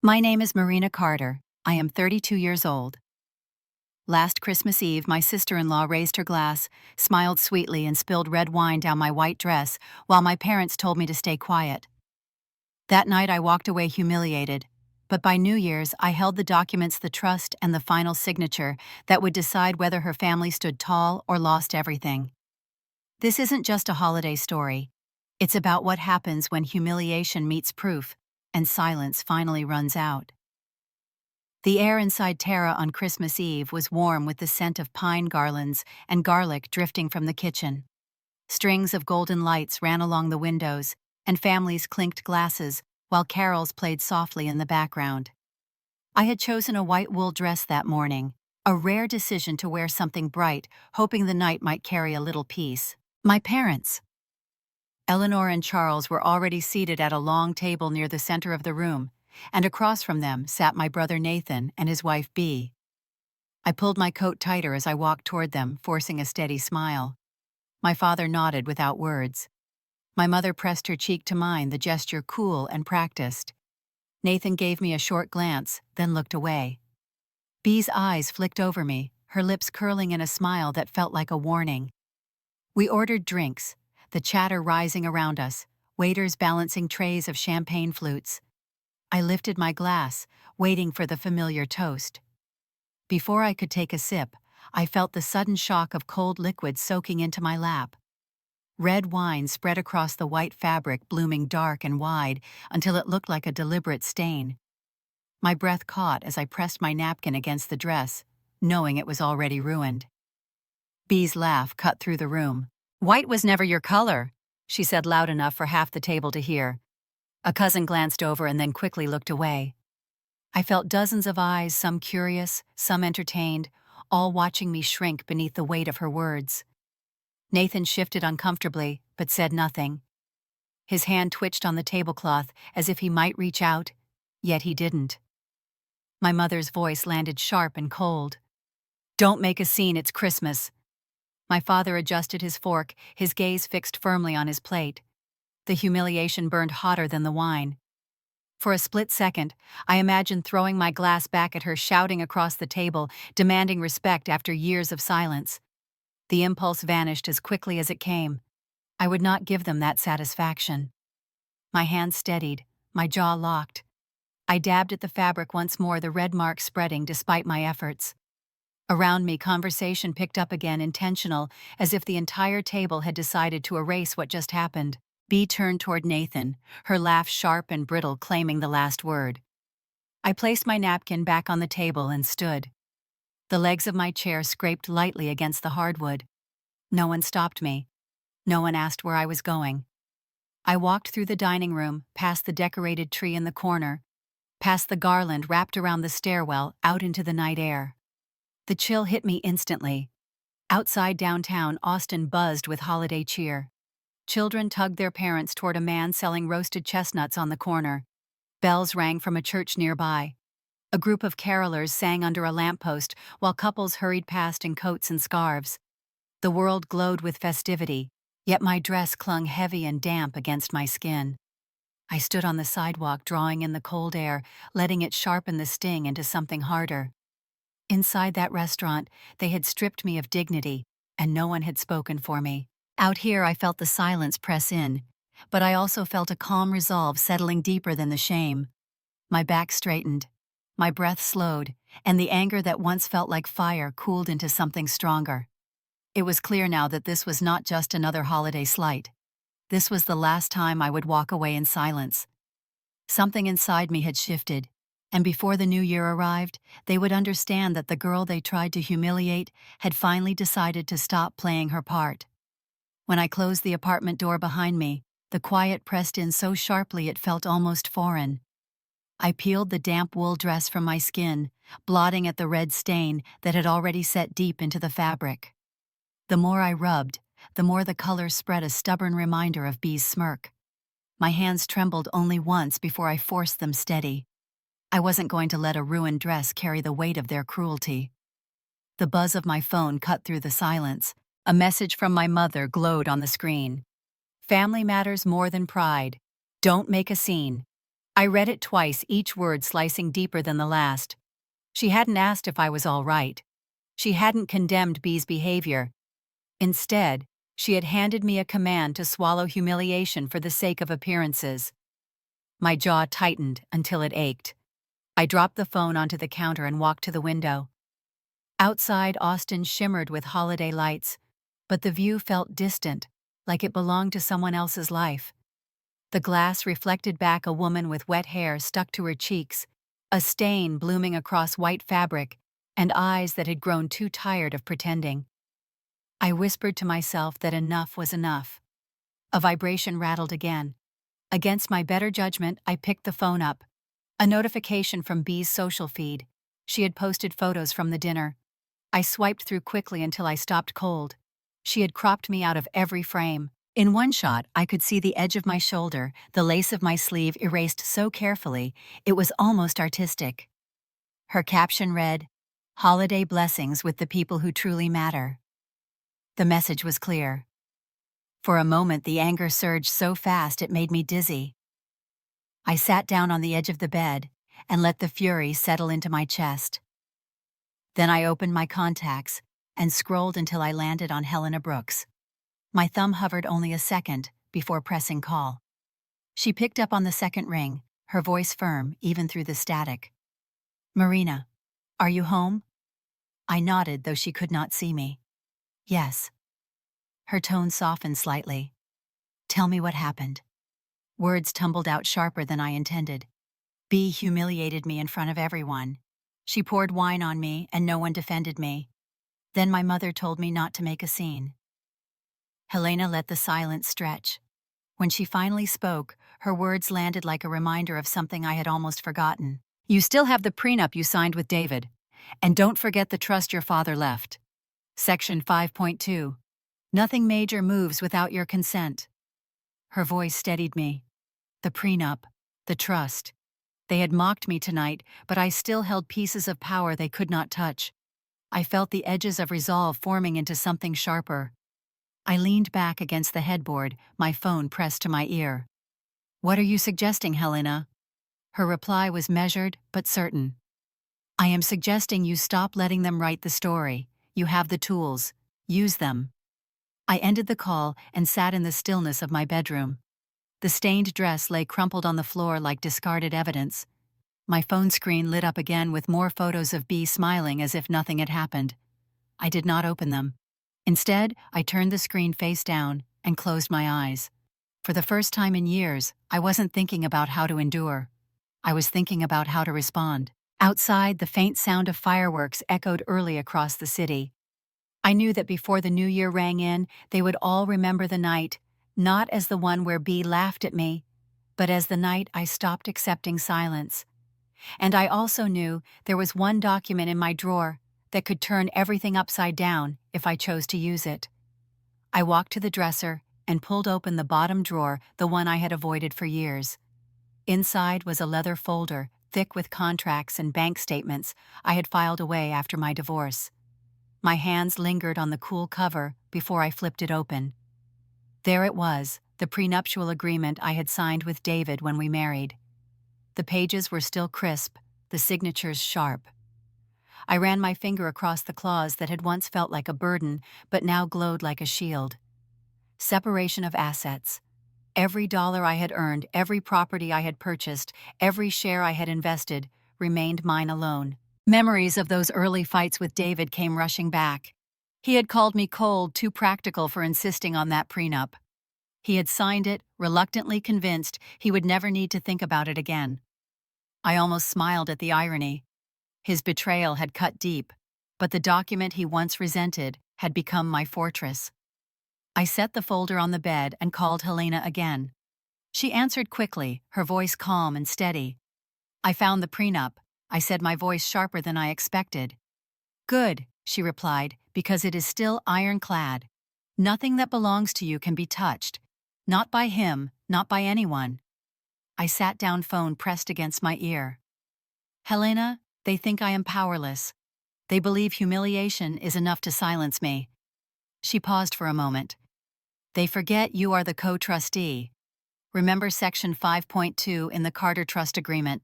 My name is Marina Carter. I am 32 years old. Last Christmas Eve, my sister-in-law raised her glass, smiled sweetly, and spilled red wine down my white dress, while my parents told me to stay quiet. That night I walked away humiliated, but by New Year's I held the documents, the trust, and the final signature that would decide whether her family stood tall or lost everything. This isn't just a holiday story. It's about what happens when humiliation meets proof, and silence finally runs out. The air inside Tara on Christmas Eve was warm with the scent of pine garlands and garlic drifting from the kitchen. Strings of golden lights ran along the windows, and families clinked glasses while carols played softly in the background. I had chosen a white wool dress that morning, a rare decision to wear something bright, hoping the night might carry a little peace. My parents, Eleanor and Charles, were already seated at a long table near the center of the room, and across from them sat my brother Nathan and his wife Bea. I pulled my coat tighter as I walked toward them, forcing a steady smile. My father nodded without words. My mother pressed her cheek to mine, the gesture cool and practiced. Nathan gave me a short glance, then looked away. Bea's eyes flicked over me, her lips curling in a smile that felt like a warning. We ordered drinks, the chatter rising around us, waiters balancing trays of champagne flutes. I lifted my glass, waiting for the familiar toast. Before I could take a sip, I felt the sudden shock of cold liquid soaking into my lap. Red wine spread across the white fabric, blooming dark and wide until it looked like a deliberate stain. My breath caught as I pressed my napkin against the dress, knowing it was already ruined. Bea's laugh cut through the room. "White was never your color," she said loud enough for half the table to hear. A cousin glanced over and then quickly looked away. I felt dozens of eyes, some curious, some entertained, all watching me shrink beneath the weight of her words. Nathan shifted uncomfortably, but said nothing. His hand twitched on the tablecloth as if he might reach out, yet he didn't. My mother's voice landed sharp and cold. "Don't make a scene, it's Christmas." My father adjusted his fork, his gaze fixed firmly on his plate. The humiliation burned hotter than the wine. For a split second, I imagined throwing my glass back at her, shouting across the table, demanding respect after years of silence. The impulse vanished as quickly as it came. I would not give them that satisfaction. My hand steadied, my jaw locked. I dabbed at the fabric once more, the red mark spreading despite my efforts. Around me, conversation picked up again, intentional, as if the entire table had decided to erase what just happened. Bea turned toward Nathan, her laugh sharp and brittle, claiming the last word. I placed my napkin back on the table and stood. The legs of my chair scraped lightly against the hardwood. No one stopped me. No one asked where I was going. I walked through the dining room, past the decorated tree in the corner, past the garland wrapped around the stairwell, out into the night air. The chill hit me instantly. Outside downtown, Austin buzzed with holiday cheer. Children tugged their parents toward a man selling roasted chestnuts on the corner. Bells rang from a church nearby. A group of carolers sang under a lamppost while couples hurried past in coats and scarves. The world glowed with festivity, yet my dress clung heavy and damp against my skin. I stood on the sidewalk, drawing in the cold air, letting it sharpen the sting into something harder. Inside that restaurant, they had stripped me of dignity, and no one had spoken for me. Out here, I felt the silence press in, but I also felt a calm resolve settling deeper than the shame. My back straightened, my breath slowed, and the anger that once felt like fire cooled into something stronger. It was clear now that this was not just another holiday slight. This was the last time I would walk away in silence. Something inside me had shifted, and before the new year arrived, they would understand that the girl they tried to humiliate had finally decided to stop playing her part. When I closed the apartment door behind me, the quiet pressed in so sharply it felt almost foreign. I peeled the damp wool dress from my skin, blotting at the red stain that had already set deep into the fabric. The more I rubbed, the more the color spread, a stubborn reminder of Bea's smirk. My hands trembled only once before I forced them steady. I wasn't going to let a ruined dress carry the weight of their cruelty. The buzz of my phone cut through the silence. A message from my mother glowed on the screen. "Family matters more than pride. Don't make a scene." I read it twice, each word slicing deeper than the last. She hadn't asked if I was all right. She hadn't condemned B's behavior. Instead, she had handed me a command to swallow humiliation for the sake of appearances. My jaw tightened until it ached. I dropped the phone onto the counter and walked to the window. Outside, Austin shimmered with holiday lights, but the view felt distant, like it belonged to someone else's life. The glass reflected back a woman with wet hair stuck to her cheeks, a stain blooming across white fabric, and eyes that had grown too tired of pretending. I whispered to myself that enough was enough. A vibration rattled again. Against my better judgment, I picked the phone up. A notification from B's social feed. She had posted photos from the dinner. I swiped through quickly until I stopped cold. She had cropped me out of every frame. In one shot, I could see the edge of my shoulder, the lace of my sleeve erased so carefully, it was almost artistic. Her caption read, "Holiday blessings with the people who truly matter." The message was clear. For a moment, the anger surged so fast it made me dizzy. I sat down on the edge of the bed and let the fury settle into my chest. Then I opened my contacts and scrolled until I landed on Helena Brooks. My thumb hovered only a second before pressing call. She picked up on the second ring, her voice firm even through the static. "Marina, are you home?" I nodded, though she could not see me. "Yes." Her tone softened slightly. "Tell me what happened." Words tumbled out sharper than I intended. B humiliated me in front of everyone. She poured wine on me and no one defended me. Then my mother told me not to make a scene. Helena let the silence stretch. When she finally spoke, her words landed like a reminder of something I had almost forgotten. "You still have the prenup you signed with David. And don't forget the trust your father left. Section 5.2. Nothing major moves without your consent." Her voice steadied me. The prenup, the trust. They had mocked me tonight, but I still held pieces of power they could not touch. I felt the edges of resolve forming into something sharper. I leaned back against the headboard, my phone pressed to my ear. "What are you suggesting, Helena?" Her reply was measured but certain. "I am suggesting you stop letting them write the story. You have the tools. Use them." I ended the call and sat in the stillness of my bedroom. The stained dress lay crumpled on the floor like discarded evidence. My phone screen lit up again with more photos of B smiling as if nothing had happened. I did not open them. Instead, I turned the screen face down and closed my eyes. For the first time in years, I wasn't thinking about how to endure. I was thinking about how to respond. Outside, the faint sound of fireworks echoed early across the city. I knew that before the new year rang in, they would all remember the night, not as the one where B laughed at me, but as the night I stopped accepting silence. And I also knew there was one document in my drawer that could turn everything upside down if I chose to use it. I walked to the dresser and pulled open the bottom drawer, the one I had avoided for years. Inside was a leather folder, thick with contracts and bank statements I had filed away after my divorce. My hands lingered on the cool cover before I flipped it open. There it was, the prenuptial agreement I had signed with David when we married. The pages were still crisp, the signatures sharp. I ran my finger across the clause that had once felt like a burden, but now glowed like a shield. Separation of assets. Every dollar I had earned, every property I had purchased, every share I had invested, remained mine alone. Memories of those early fights with David came rushing back. He had called me cold, too practical for insisting on that prenup. He had signed it, reluctantly convinced he would never need to think about it again. I almost smiled at the irony. His betrayal had cut deep, but the document he once resented had become my fortress. I set the folder on the bed and called Helena again. She answered quickly, her voice calm and steady. "I found the prenup," I said, my voice sharper than I expected. "Good," she replied, "because it is still ironclad. Nothing that belongs to you can be touched. Not by him, not by anyone." I sat down, phone pressed against my ear. "Helena, they think I am powerless. They believe humiliation is enough to silence me." She paused for a moment. "They forget you are the co-trustee. Remember Section 5.2 in the Carter Trust Agreement.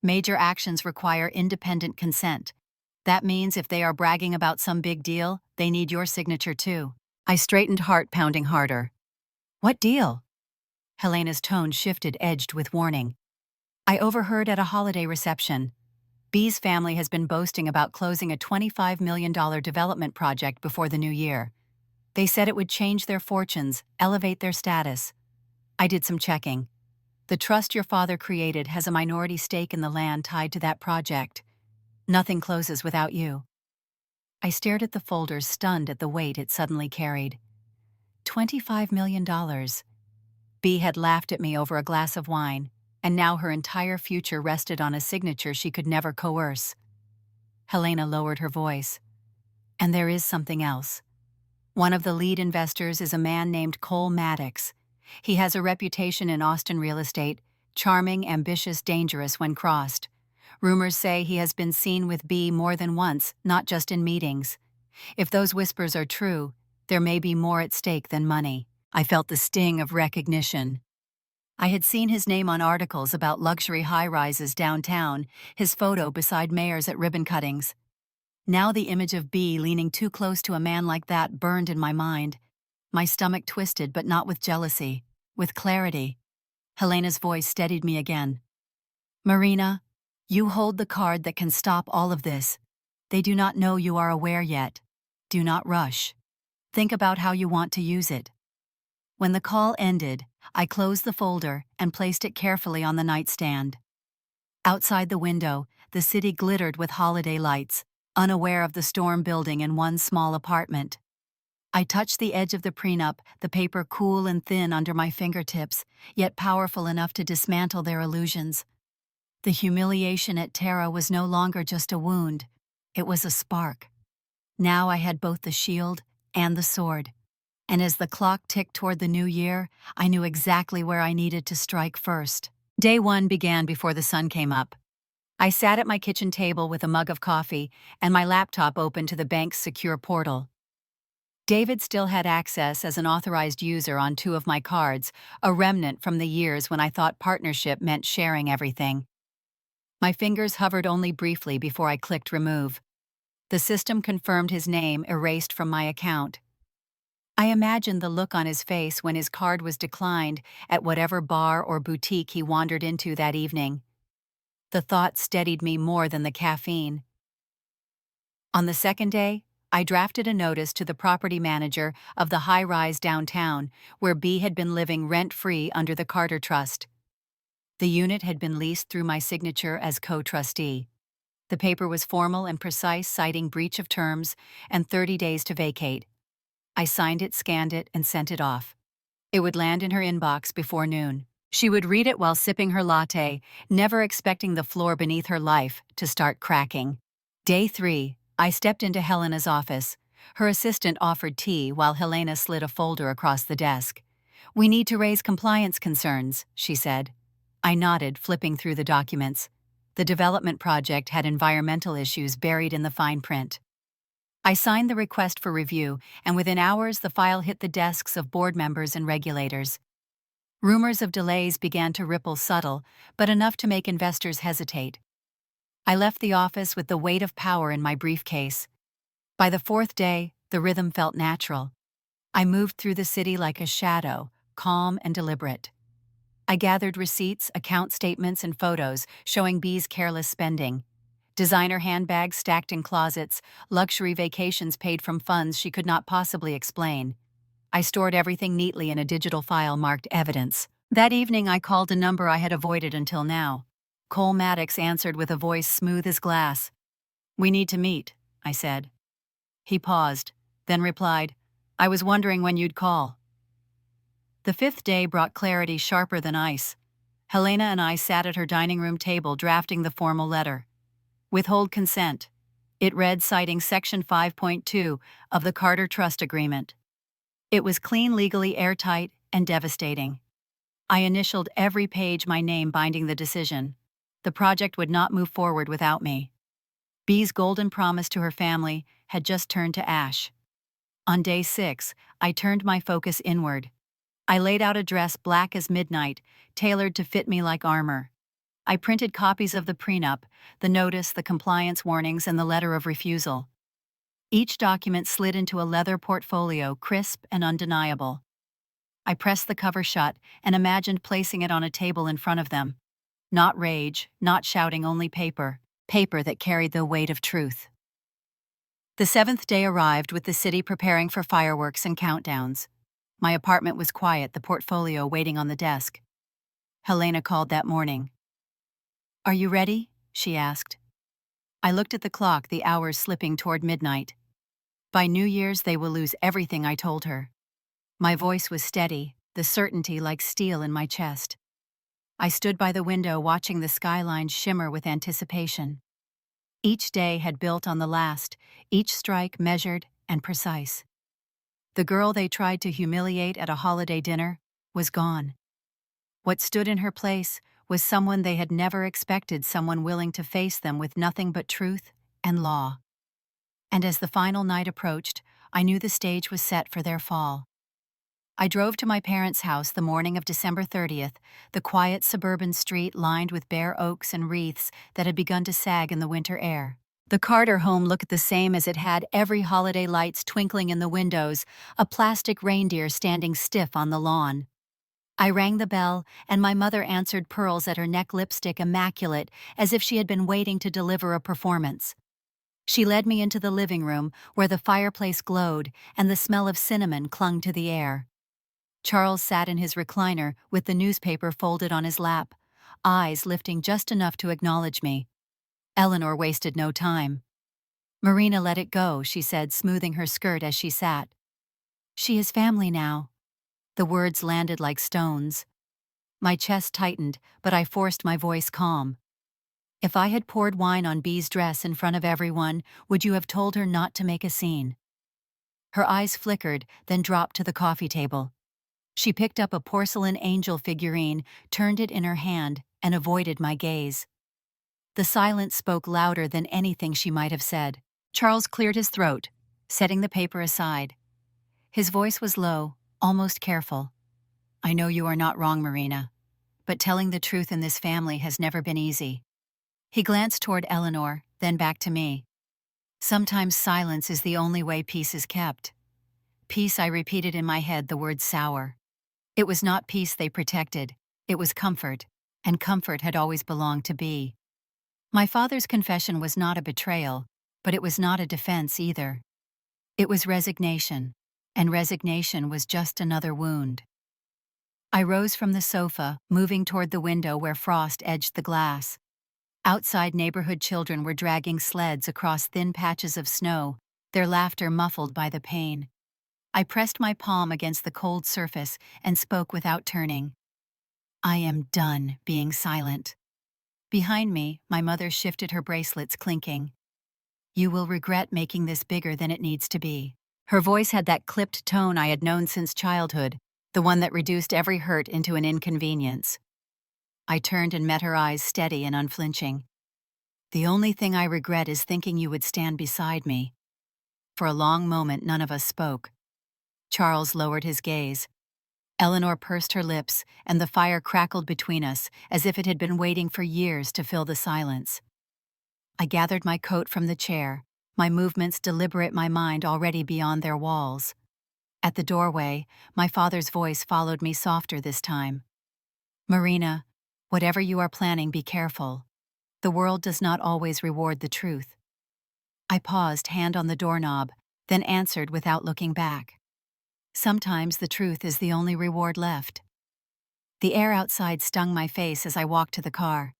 Major actions require independent consent. That means if they are bragging about some big deal, they need your signature too. I straightened, heart pounding harder. What deal? Helena's tone shifted, edged with warning. I overheard at a holiday reception. B's family has been boasting about closing a $25 million development project before the new year. They said it would change their fortunes, elevate their status. I did some checking. The trust your father created has a minority stake in the land tied to that project. Nothing closes without you. I stared at the folders, stunned at the weight it suddenly carried. $25 million. B had laughed at me over a glass of wine, and now her entire future rested on a signature she could never coerce. Helena lowered her voice. And there is something else. One of the lead investors is a man named Cole Maddox. He has a reputation in Austin real estate, charming, ambitious, dangerous when crossed. Rumors say he has been seen with B more than once, not just in meetings. If those whispers are true, there may be more at stake than money. I felt the sting of recognition. I had seen his name on articles about luxury high-rises downtown, his photo beside mayors at ribbon cuttings. Now the image of B leaning too close to a man like that burned in my mind. My stomach twisted, but not with jealousy, with clarity. Helena's voice steadied me again. Marina, you hold the card that can stop all of this. They do not know you are aware yet. Do not rush. Think about how you want to use it. When the call ended, I closed the folder and placed it carefully on the nightstand. Outside the window, the city glittered with holiday lights, unaware of the storm building in one small apartment. I touched the edge of the prenup, the paper cool and thin under my fingertips, yet powerful enough to dismantle their illusions. The humiliation at Terra was no longer just a wound. It was a spark. Now I had both the shield and the sword. And as the clock ticked toward the new year, I knew exactly where I needed to strike first. Day one began before the sun came up. I sat at my kitchen table with a mug of coffee and my laptop open to the bank's secure portal. David still had access as an authorized user on 2 of my cards, a remnant from the years when I thought partnership meant sharing everything. My fingers hovered only briefly before I clicked remove. The system confirmed his name erased from my account. I imagined the look on his face when his card was declined at whatever bar or boutique he wandered into that evening. The thought steadied me more than the caffeine. On the second day, I drafted a notice to the property manager of the high-rise downtown where B had been living rent-free under the Carter Trust. The unit had been leased through my signature as co-trustee. The paper was formal and precise, citing breach of terms and 30 days to vacate. I signed it, scanned it, and sent it off. It would land in her inbox before noon. She would read it while sipping her latte, never expecting the floor beneath her life to start cracking. Day 3, I stepped into Helena's office. Her assistant offered tea while Helena slid a folder across the desk. "We need to raise compliance concerns," she said. I nodded, flipping through the documents. The development project had environmental issues buried in the fine print. I signed the request for review, and within hours the file hit the desks of board members and regulators. Rumors of delays began to ripple, subtle, but enough to make investors hesitate. I left the office with the weight of power in my briefcase. By the 4th day, the rhythm felt natural. I moved through the city like a shadow, calm and deliberate. I gathered receipts, account statements, and photos showing B's careless spending. Designer handbags stacked in closets, luxury vacations paid from funds she could not possibly explain. I stored everything neatly in a digital file marked evidence. That evening I called a number I had avoided until now. Cole Maddox answered with a voice smooth as glass. "We need to meet," I said. He paused, then replied, "I was wondering when you'd call." The 5th day brought clarity sharper than ice. Helena and I sat at her dining room table drafting the formal letter. Withhold consent. It read, citing Section 5.2 of the Carter Trust Agreement. It was clean, legally airtight, and devastating. I initialed every page, my name binding the decision. The project would not move forward without me. B's golden promise to her family had just turned to ash. On day 6, I turned my focus inward. I laid out a dress black as midnight, tailored to fit me like armor. I printed copies of the prenup, the notice, the compliance warnings, and the letter of refusal. Each document slid into a leather portfolio, crisp and undeniable. I pressed the cover shut and imagined placing it on a table in front of them. Not rage, not shouting, only paper. Paper that carried the weight of truth. The seventh day arrived with the city preparing for fireworks and countdowns. My apartment was quiet, the portfolio waiting on the desk. Helena called that morning. "Are you ready?" she asked. I looked at the clock, the hours slipping toward midnight. By New Year's they will lose everything, I told her. My voice was steady, the certainty like steel in my chest. I stood by the window watching the skyline shimmer with anticipation. Each day had built on the last, each strike measured and precise. The girl they tried to humiliate at a holiday dinner was gone. What stood in her place was someone they had never expected, someone willing to face them with nothing but truth and law. And as the final night approached, I knew the stage was set for their fall. I drove to my parents' house the morning of December 30th, the quiet suburban street lined with bare oaks and wreaths that had begun to sag in the winter air. The Carter home looked the same as it had, every holiday lights twinkling in the windows, a plastic reindeer standing stiff on the lawn. I rang the bell, and my mother answered, pearls at her neck, lipstick immaculate, as if she had been waiting to deliver a performance. She led me into the living room, where the fireplace glowed and the smell of cinnamon clung to the air. Charles sat in his recliner with the newspaper folded on his lap, eyes lifting just enough to acknowledge me. Eleanor wasted no time. "Marina, let it go," she said, smoothing her skirt as she sat. "She is family now." The words landed like stones. My chest tightened, but I forced my voice calm. "If I had poured wine on Bee's dress in front of everyone, would you have told her not to make a scene?" Her eyes flickered, then dropped to the coffee table. She picked up a porcelain angel figurine, turned it in her hand, and avoided my gaze. The silence spoke louder than anything she might have said. Charles cleared his throat, setting the paper aside. His voice was low, almost careful. "I know you are not wrong, Marina, but telling the truth in this family has never been easy." He glanced toward Eleanor, then back to me. "Sometimes silence is the only way peace is kept." Peace, I repeated in my head, the word sour. It was not peace they protected, it was comfort, and comfort had always belonged to Bee. My father's confession was not a betrayal, but it was not a defense either. It was resignation, and resignation was just another wound. I rose from the sofa, moving toward the window where frost edged the glass. Outside, neighborhood children were dragging sleds across thin patches of snow, their laughter muffled by the pain. I pressed my palm against the cold surface and spoke without turning. "I am done being silent." Behind me, my mother shifted her bracelets, clinking. "You will regret making this bigger than it needs to be." Her voice had that clipped tone I had known since childhood, the one that reduced every hurt into an inconvenience. I turned and met her eyes, steady and unflinching. "The only thing I regret is thinking you would stand beside me." For a long moment, none of us spoke. Charles lowered his gaze. Eleanor pursed her lips, and the fire crackled between us, as if it had been waiting for years to fill the silence. I gathered my coat from the chair, my movements deliberate, my mind already beyond their walls. At the doorway, my father's voice followed me, softer this time. "Marina, whatever you are planning, be careful. The world does not always reward the truth." I paused, hand on the doorknob, then answered without looking back. "Sometimes the truth is the only reward left." The air outside stung my face as I walked to the car.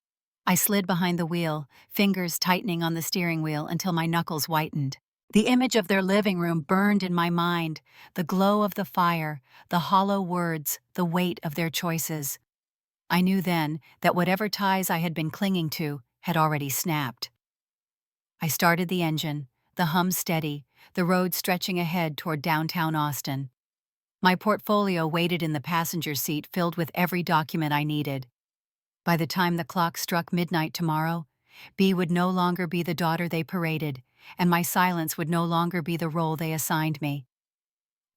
I slid behind the wheel, fingers tightening on the steering wheel until my knuckles whitened. The image of their living room burned in my mind, the glow of the fire, the hollow words, the weight of their choices. I knew then that whatever ties I had been clinging to had already snapped. I started the engine, the hum steady, the road stretching ahead toward downtown Austin. My portfolio waited in the passenger seat, filled with every document I needed. By the time the clock struck midnight tomorrow, Bee would no longer be the daughter they paraded, and my silence would no longer be the role they assigned me.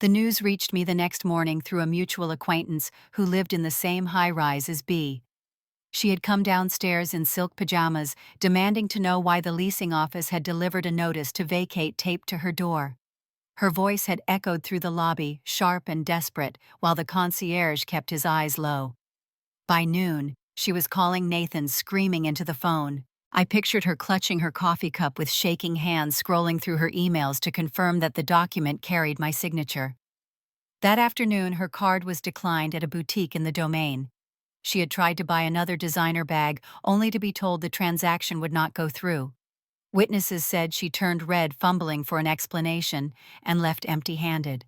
The news reached me the next morning through a mutual acquaintance who lived in the same high-rise as B. She had come downstairs in silk pajamas, demanding to know why the leasing office had delivered a notice to vacate taped to her door. Her voice had echoed through the lobby, sharp and desperate, while the concierge kept his eyes low. By noon, she was calling Nathan, screaming into the phone. I pictured her clutching her coffee cup with shaking hands, scrolling through her emails to confirm that the document carried my signature. That afternoon, her card was declined at a boutique in the Domain. She had tried to buy another designer bag, only to be told the transaction would not go through. Witnesses said she turned red, fumbling for an explanation, and left empty-handed.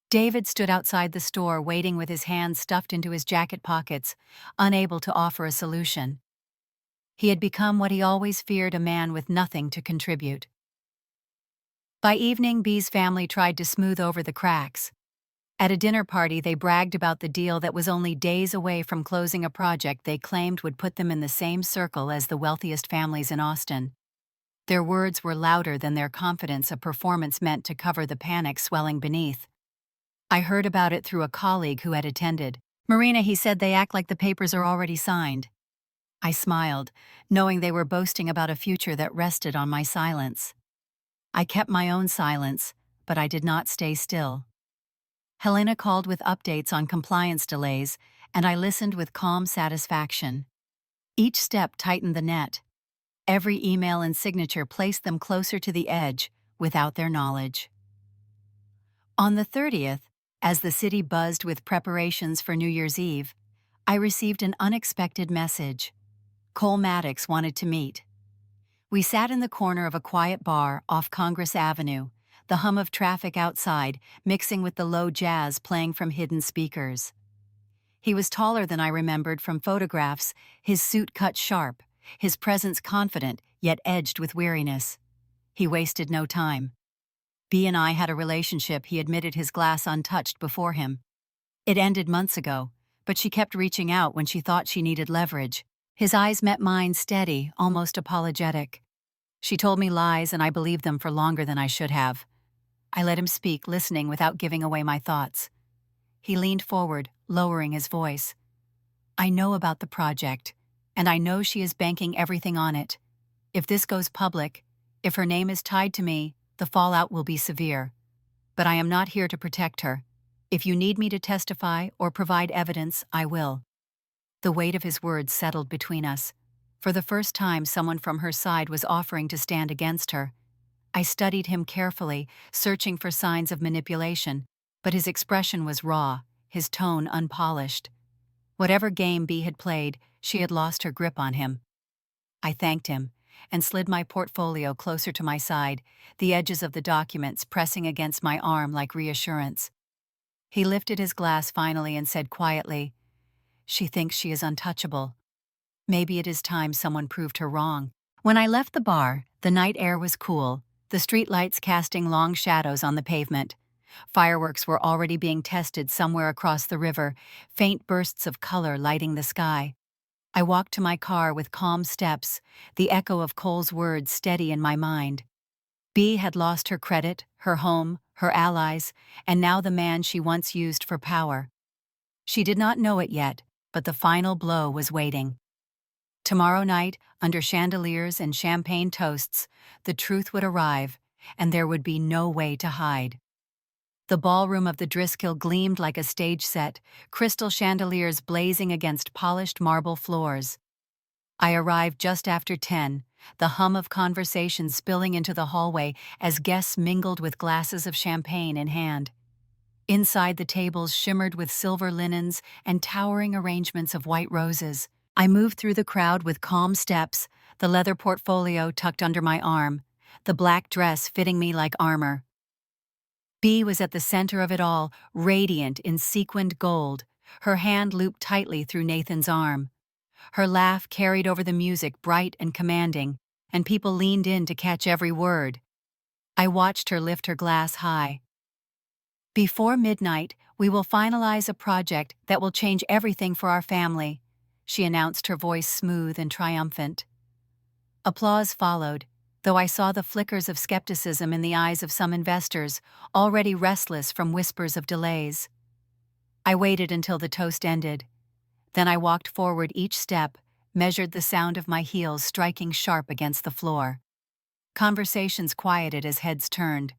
David stood outside the store, waiting with his hands stuffed into his jacket pockets, unable to offer a solution. He had become what he always feared, a man with nothing to contribute. By evening, B's family tried to smooth over the cracks. At a dinner party, they bragged about the deal that was only days away from closing a project they claimed would put them in the same circle as the wealthiest families in Austin. Their words were louder than their confidence, a performance meant to cover the panic swelling beneath. I heard about it through a colleague who had attended. "Marina," he said, "they act like the papers are already signed." I smiled, knowing they were boasting about a future that rested on my silence. I kept my own silence, but I did not stay still. Helena called with updates on compliance delays, and I listened with calm satisfaction. Each step tightened the net. Every email and signature placed them closer to the edge, without their knowledge. On the 30th, as the city buzzed with preparations for New Year's Eve, I received an unexpected message. Cole Maddox wanted to meet. We sat in the corner of a quiet bar off Congress Avenue, the hum of traffic outside mixing with the low jazz playing from hidden speakers. He was taller than I remembered from photographs, his suit cut sharp, his presence confident yet edged with weariness. He wasted no time. B and I had a relationship, he admitted, his glass untouched before him. It ended months ago, but she kept reaching out when she thought she needed leverage. His eyes met mine, steady, almost apologetic. She told me lies, and I believed them for longer than I should have. I let him speak, listening without giving away my thoughts. He leaned forward, lowering his voice. "I know about the project, and I know she is banking everything on it. If this goes public, if her name is tied to me, the fallout will be severe. But I am not here to protect her. If you need me to testify or provide evidence, I will." The weight of his words settled between us. For the first time, someone from her side was offering to stand against her. I studied him carefully, searching for signs of manipulation, but his expression was raw, his tone unpolished. Whatever game B had played, she had lost her grip on him. I thanked him and slid my portfolio closer to my side, the edges of the documents pressing against my arm like reassurance. He lifted his glass finally and said quietly, "She thinks she is untouchable. Maybe it is time someone proved her wrong." When I left the bar, the night air was cool, the streetlights casting long shadows on the pavement. Fireworks were already being tested somewhere across the river, faint bursts of color lighting the sky. I walked to my car with calm steps, the echo of Cole's words steady in my mind. B had lost her credit, her home, her allies, and now the man she once used for power. She did not know it yet, but the final blow was waiting. Tomorrow night, under chandeliers and champagne toasts, the truth would arrive, and there would be no way to hide. The ballroom of the Driscoll gleamed like a stage set, crystal chandeliers blazing against polished marble floors. I arrived just after 10, the hum of conversation spilling into the hallway as guests mingled with glasses of champagne in hand. Inside, the tables shimmered with silver linens and towering arrangements of white roses. I moved through the crowd with calm steps, the leather portfolio tucked under my arm, the black dress fitting me like armor. B was at the center of it all, radiant in sequined gold, her hand looped tightly through Nathan's arm. Her laugh carried over the music, bright and commanding, and people leaned in to catch every word. I watched her lift her glass high. "Before midnight, we will finalize a project that will change everything for our family," she announced, her voice smooth and triumphant. Applause followed, though I saw the flickers of skepticism in the eyes of some investors, already restless from whispers of delays. I waited until the toast ended. Then I walked forward each step, measured the sound of my heels striking sharp against the floor. Conversations quieted as heads turned.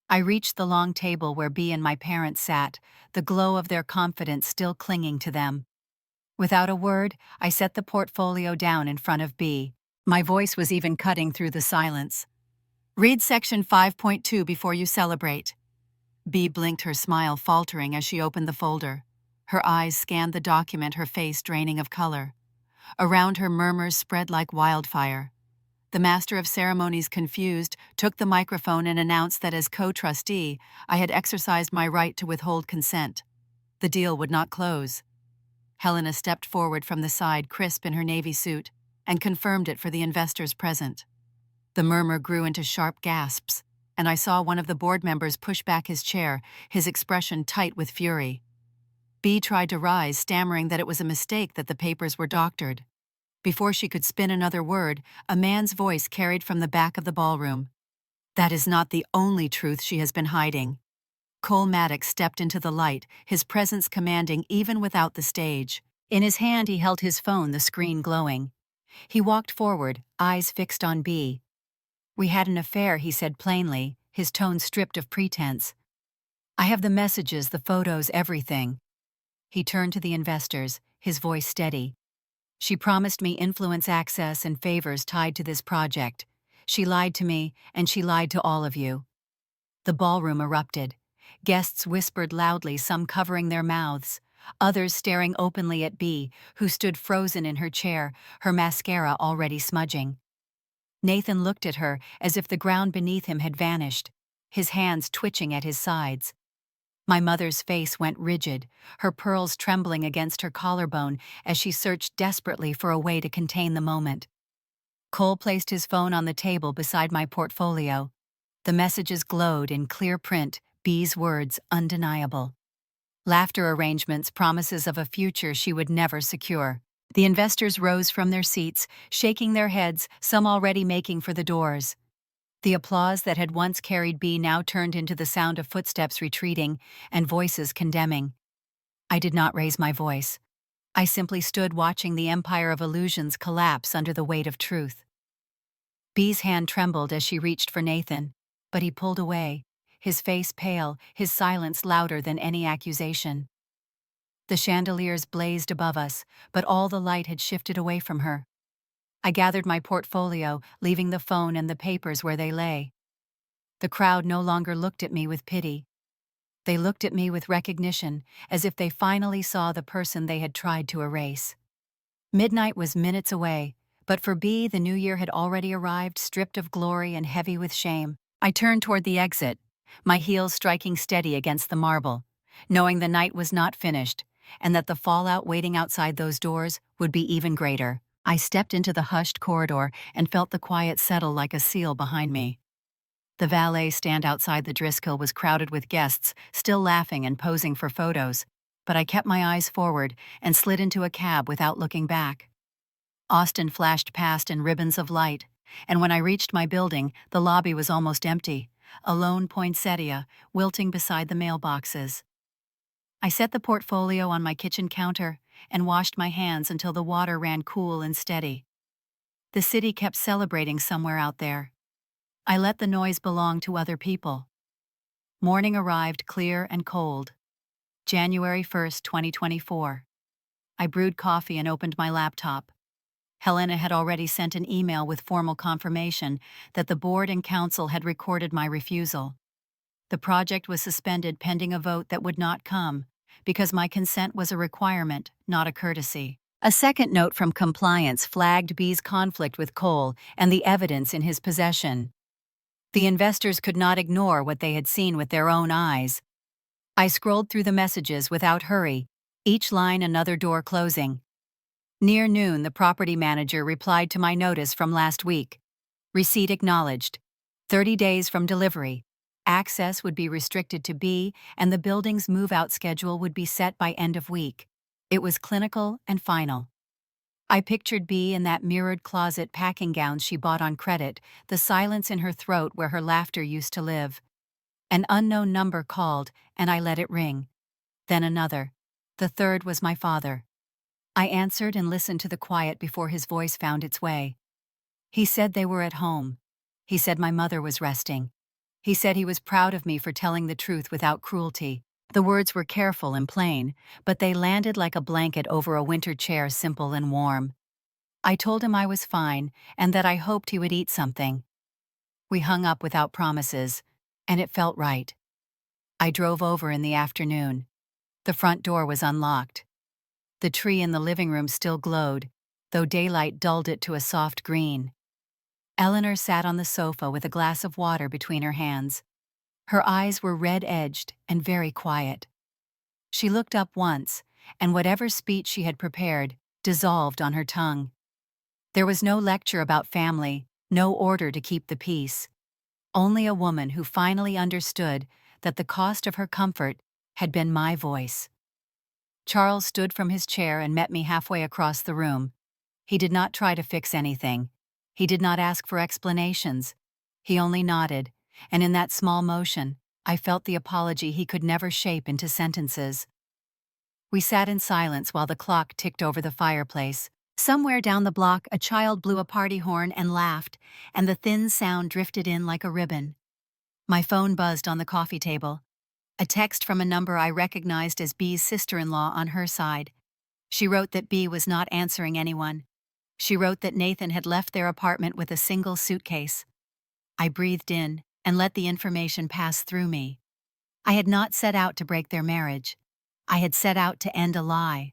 I reached the long table where Bea and my parents sat, the glow of their confidence still clinging to them. Without a word, I set the portfolio down in front of Bea. My voice was even cutting through the silence. "Read section 5.2 before you celebrate." Bea blinked, her smile faltering as she opened the folder. Her eyes scanned the document, her face draining of color. Around her, murmurs spread like wildfire. The master of ceremonies, confused, took the microphone and announced that as co-trustee, I had exercised my right to withhold consent. The deal would not close. Helena stepped forward from the side, crisp in her navy suit, and confirmed it for the investors present. The murmur grew into sharp gasps, and I saw one of the board members push back his chair, his expression tight with fury. Bea tried to rise, stammering that it was a mistake, that the papers were doctored. Before she could spin another word, a man's voice carried from the back of the ballroom. "That is not the only truth she has been hiding." Cole Maddox stepped into the light, his presence commanding even without the stage. In his hand he held his phone, the screen glowing. He walked forward, eyes fixed on Bea. "We had an affair," he said plainly, his tone stripped of pretense. "I have the messages, the photos, everything." He turned to the investors, his voice steady. "She promised me influence, access, and favors tied to this project. She lied to me, and she lied to all of you." The ballroom erupted. Guests whispered loudly, some covering their mouths, others staring openly at Bea, who stood frozen in her chair, her mascara already smudging. Nathan looked at her as if the ground beneath him had vanished, his hands twitching at his sides. My mother's face went rigid, her pearls trembling against her collarbone as she searched desperately for a way to contain the moment. Cole placed his phone on the table beside my portfolio. The messages glowed in clear print, Bea's words undeniable. Laughter arrangements, promises of a future she would never secure. The investors rose from their seats, shaking their heads, some already making for the doors. The applause that had once carried Bea now turned into the sound of footsteps retreating and voices condemning. I did not raise my voice. I simply stood watching the empire of illusions collapse under the weight of truth. Bea's hand trembled as she reached for Nathan, but he pulled away, his face pale, his silence louder than any accusation. The chandeliers blazed above us, but all the light had shifted away from her. I gathered my portfolio, leaving the phone and the papers where they lay. The crowd no longer looked at me with pity. They looked at me with recognition, as if they finally saw the person they had tried to erase. Midnight was minutes away, but for Bea the new year had already arrived, stripped of glory and heavy with shame. I turned toward the exit, my heels striking steady against the marble, knowing the night was not finished, and that the fallout waiting outside those doors would be even greater. I stepped into the hushed corridor and felt the quiet settle like a seal behind me. The valet stand outside the Driscoll was crowded with guests, still laughing and posing for photos, but I kept my eyes forward and slid into a cab without looking back. Austin flashed past in ribbons of light, and when I reached my building, the lobby was almost empty, a lone poinsettia wilting beside the mailboxes. I set the portfolio on my kitchen counter and washed my hands until the water ran cool and steady. The city kept celebrating somewhere out there. I let the noise belong to other people. Morning arrived clear and cold. January 1st, 2024. I brewed coffee and opened my laptop. Helena had already sent an email with formal confirmation that the board and council had recorded my refusal. The project was suspended pending a vote that would not come, because my consent was a requirement, not a courtesy. A second note from compliance flagged Bea's conflict with Cole and the evidence in his possession. The investors could not ignore what they had seen with their own eyes. I scrolled through the messages without hurry, each line another door closing. Near noon, the property manager replied to my notice from last week. Receipt acknowledged. 30 days from delivery. Access would be restricted to Bea, and the building's move-out schedule would be set by end of week. It was clinical and final. I pictured Bea in that mirrored closet packing gown she bought on credit, the silence in her throat where her laughter used to live. An unknown number called, and I let it ring. Then another. The third was my father. I answered and listened to the quiet before his voice found its way. He said they were at home. He said my mother was resting. He said he was proud of me for telling the truth without cruelty. The words were careful and plain, but they landed like a blanket over a winter chair, simple and warm. I told him I was fine and that I hoped he would eat something. We hung up without promises, and it felt right. I drove over in the afternoon. The front door was unlocked. The tree in the living room still glowed, though daylight dulled it to a soft green. Eleanor sat on the sofa with a glass of water between her hands. Her eyes were red-edged and very quiet. She looked up once, and whatever speech she had prepared dissolved on her tongue. There was no lecture about family, no order to keep the peace. Only a woman who finally understood that the cost of her comfort had been my voice. Charles stood from his chair and met me halfway across the room. He did not try to fix anything. He did not ask for explanations. He only nodded, and in that small motion, I felt the apology he could never shape into sentences. We sat in silence while the clock ticked over the fireplace. Somewhere down the block, a child blew a party horn and laughed, and the thin sound drifted in like a ribbon. My phone buzzed on the coffee table. A text from a number I recognized as Bea's sister-in-law on her side. She wrote that Bea was not answering anyone. She wrote that Nathan had left their apartment with a single suitcase. I breathed in and let the information pass through me. I had not set out to break their marriage. I had set out to end a lie.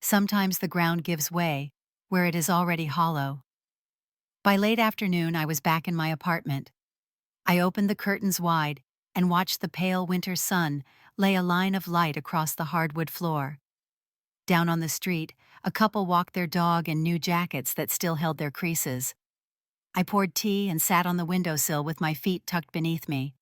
Sometimes the ground gives way, where it is already hollow. By late afternoon, I was back in my apartment. I opened the curtains wide and watched the pale winter sun lay a line of light across the hardwood floor. Down on the street, a couple walked their dog in new jackets that still held their creases. I poured tea and sat on the windowsill with my feet tucked beneath me.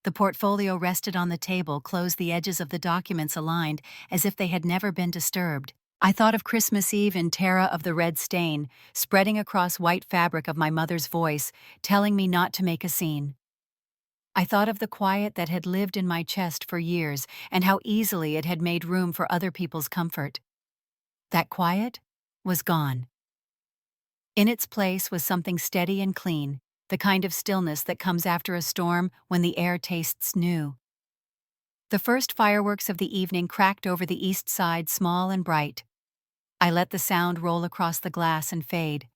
The portfolio rested on the table, closed, the edges of the documents aligned as if they had never been disturbed. I thought of Christmas Eve in terror of the red stain, spreading across white fabric, of my mother's voice, telling me not to make a scene. I thought of the quiet that had lived in my chest for years and how easily it had made room for other people's comfort. That quiet was gone. In its place was something steady and clean, the kind of stillness that comes after a storm when the air tastes new. The first fireworks of the evening cracked over the east side, small and bright. I let the sound roll across the glass and fade.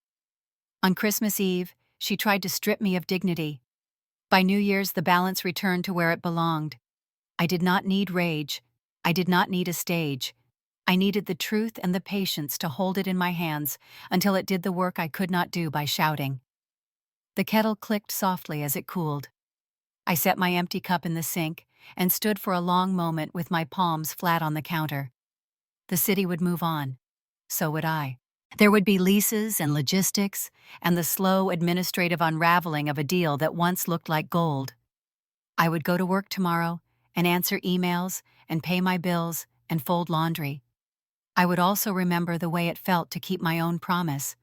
On Christmas Eve, she tried to strip me of dignity. By New Year's, the balance returned to where it belonged. I did not need rage. I did not need a stage. I needed the truth and the patience to hold it in my hands until it did the work I could not do by shouting. The kettle clicked softly as it cooled. I set my empty cup in the sink and stood for a long moment with my palms flat on the counter. The city would move on. So would I. There would be leases and logistics and the slow administrative unraveling of a deal that once looked like gold. I would go to work tomorrow and answer emails and pay my bills and fold laundry. I would also remember the way it felt to keep my own promise.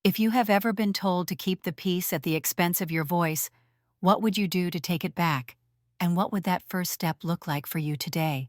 If you have ever been told to keep the peace at the expense of your voice, what would you do to take it back? And what would that first step look like for you today?